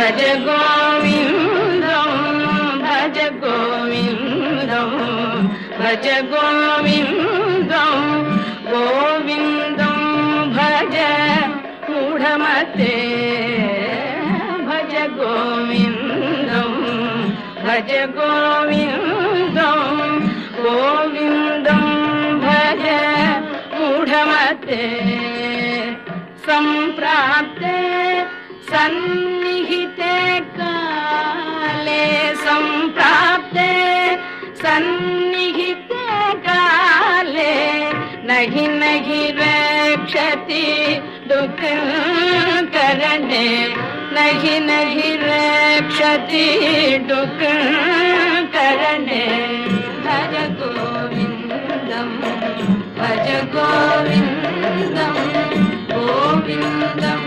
भज गोविन्दं भज गोविन्दं भज गोविन्दं गोविन्दं भज मूढमते भज गोविन्दं भज गोविन्दं गोविन्दं भज मूढमते सम्प्राप्ते सन्निहिते काले सम्प्राप्ते सन्निहिते काले नहि नहि रक्षति दुःखकरणे नहि नहि रक्षति दुःखकरणे भज गोविन्दं भज गोविन्दं गोविन्दं